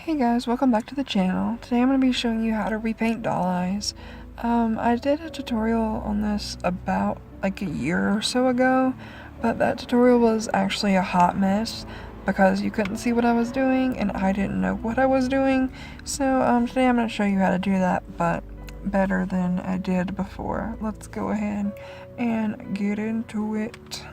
Hey guys, welcome back to the channel. Today I'm going to be showing you how to repaint doll eyes. I did a tutorial on this about like a year or so ago, but that tutorial was actually a hot mess because you couldn't see what I was doing and I didn't know what I was doing. So today I'm going to show you how to do that, but better than I did before. Let's go ahead and get into it.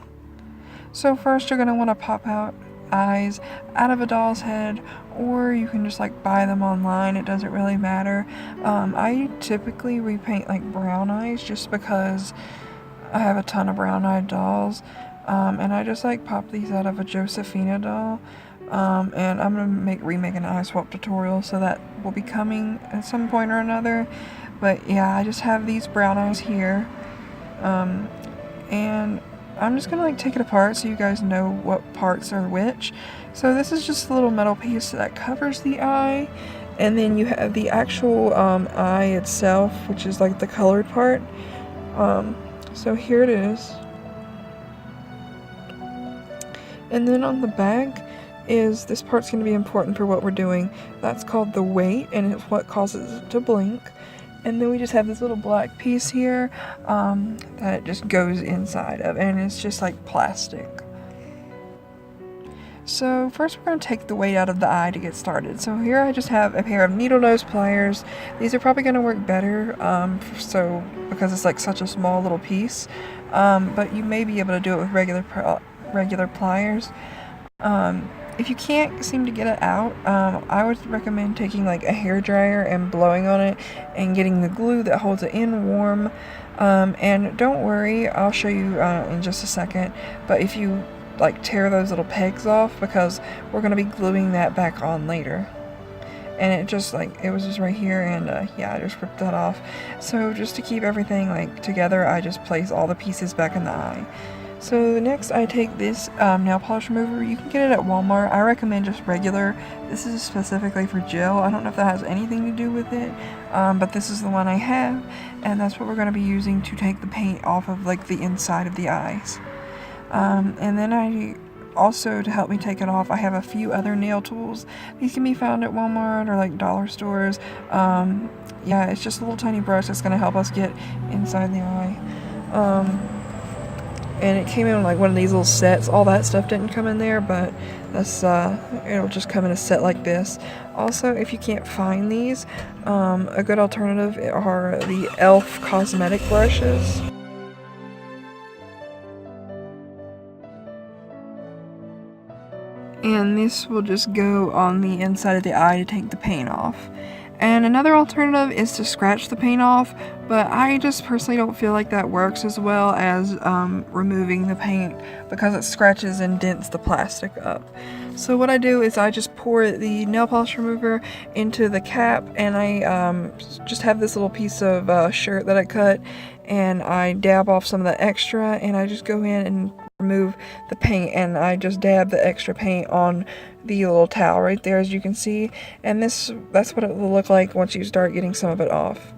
So first you're going to want to pop out eyes out of a doll's head, or you can just like buy them online. It doesn't really matter. I typically repaint like brown eyes just because I have a ton of brown eyed dolls, and I just like pop these out of a Josephina doll. And I'm gonna remake an eye swap tutorial, so that will be coming at some point or another. But yeah, I just have these brown eyes here, and I'm just gonna like take it apart so you guys know what parts are which. So this is just a little metal piece that covers the eye, and then you have the actual eye itself, which is like the colored part. So here it is. And then on the back is, this part's going to be important for what we're doing. That's called the weight, and it's what causes it to blink. And then we just have this little black piece here that just goes inside of, and it's just like plastic. So first we're going to take the weight out of the eye to get started. So here I just have a pair of needle nose pliers. These are probably going to work better because it's like such a small little piece, but you may be able to do it with regular pliers. If you can't seem to get it out, I would recommend taking like a hairdryer and blowing on it and getting the glue that holds it in warm. And don't worry, I'll show you in just a second, but if you like tear those little pegs off, because we're going to be gluing that back on later. And it was just right here, and yeah, I just ripped that off. So just to keep everything like together, I just place all the pieces back in the eye. So next I take this nail polish remover. You can get it at Walmart. I recommend just regular. This is specifically for Jill. I don't know if that has anything to do with it, but this is the one I have, and that's what we're going to be using to take the paint off of like the inside of the eyes. And then I also, to help me take it off, I have a few other nail tools. These can be found at Walmart or like dollar stores. Yeah, it's just a little tiny brush that's going to help us get inside the eye. And it came in like one of these little sets. All that stuff didn't come in there, but that's it'll just come in a set like this. Also, if you can't find these, a good alternative are the e.l.f. cosmetic brushes. And this will just go on the inside of the eye to take the paint off. And another alternative is to scratch the paint off, but I just personally don't feel like that works as well as removing the paint, because it scratches and dents the plastic up. So what I do is I just pour the nail polish remover into the cap, and I just have this little piece of shirt that I cut, and I dab off some of the extra, and I just go in and remove the paint, and I just dab the extra paint on the little towel right there, as you can see. And that's what it will look like once you start getting some of it off.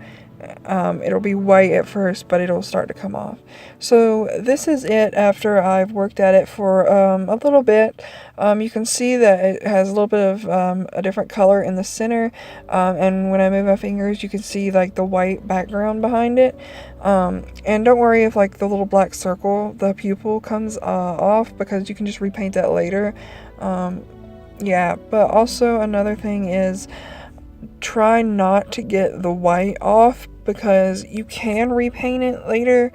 It'll be white at first, but it'll start to come off. So this is it after I've worked at it for a little bit. You can see that it has a little bit of a different color in the center, and when I move my fingers you can see like the white background behind it. And don't worry if like the little black circle, the pupil, comes off, because you can just repaint that later. Yeah, but also another thing is, try not to get the white off, because you can repaint it later,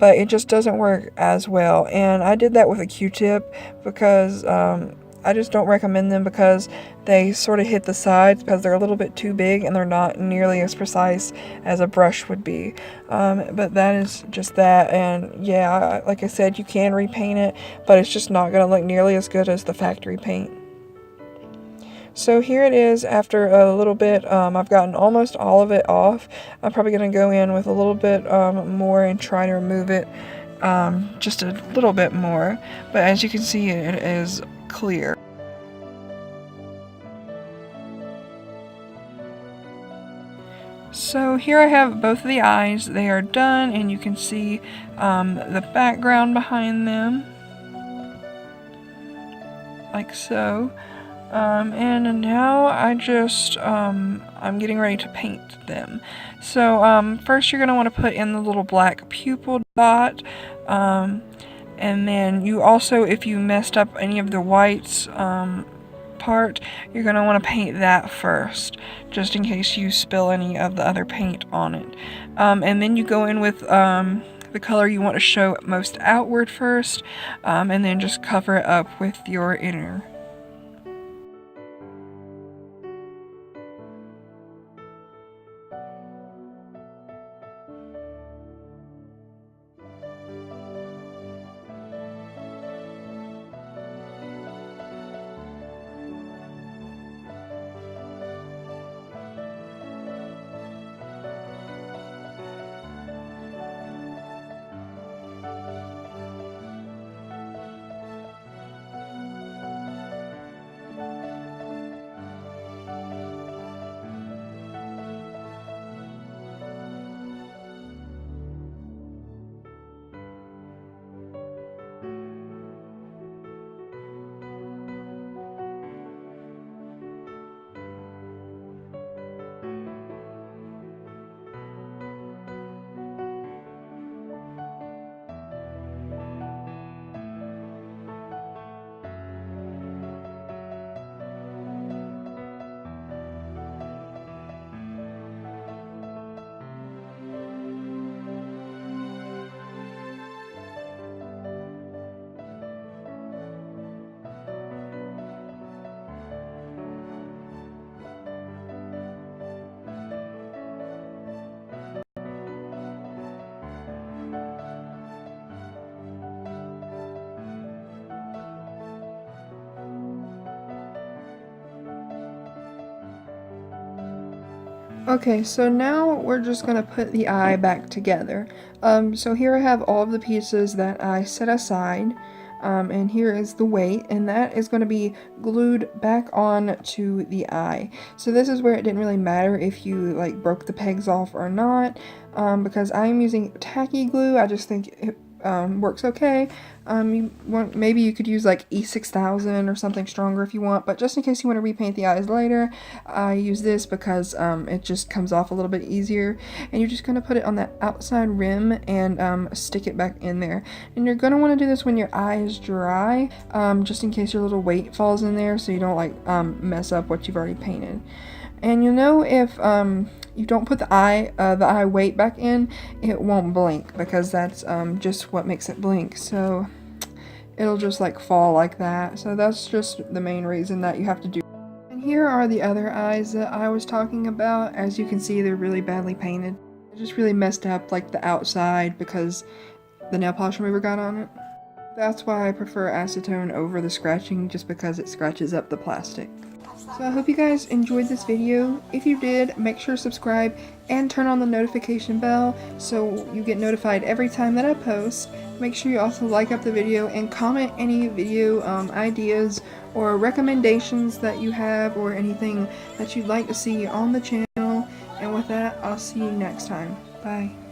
but it just doesn't work as well. And I did that with a Q-tip, because I just don't recommend them, because they sort of hit the sides because they're a little bit too big and they're not nearly as precise as a brush would be. But that is just that. And yeah, like I said, you can repaint it, but it's just not going to look nearly as good as the factory paint. So here it is after a little bit. I've gotten almost all of it off. I'm probably going to go in with a little bit more and try to remove it just a little bit more. But as you can see, it is clear. So here I have both of the eyes. They are done, and you can see the background behind them, like so. And now I'm getting ready to paint them. So first you're going to want to put in the little black pupil dot, and then you also, if you messed up any of the whites part, you're going to want to paint that first, just in case you spill any of the other paint on it. And then you go in with the color you want to show most outward first, and then just cover it up with your inner. Okay, so now we're just gonna put the eye back together. So here I have all of the pieces that I set aside, and here is the weight, and that is gonna be glued back on to the eye. So this is where it didn't really matter if you like broke the pegs off or not, because I'm using tacky glue. I just think it works okay. Maybe you could use like E6000 or something stronger if you want, but just in case you want to repaint the eyes later, I use this because it just comes off a little bit easier. And you're just going to put it on that outside rim and stick it back in there. And you're going to want to do this when your eye is dry, just in case your little weight falls in there so you don't like mess up what you've already painted. And you'll know if you don't put the eye weight back in, it won't blink, because that's just what makes it blink. So it'll just like fall like that. So that's just the main reason that you have to do. And here are the other eyes that I was talking about. As you can see, they're really badly painted. I just really messed up like the outside because the nail polish remover got on it. That's why I prefer acetone over the scratching, just because it scratches up the plastic. So I hope you guys enjoyed this video. If you did, make sure to subscribe and turn on the notification bell so you get notified every time that I post. Make sure you also like up the video and comment any video ideas or recommendations that you have, or anything that you'd like to see on the channel. And with that, I'll see you next time. Bye.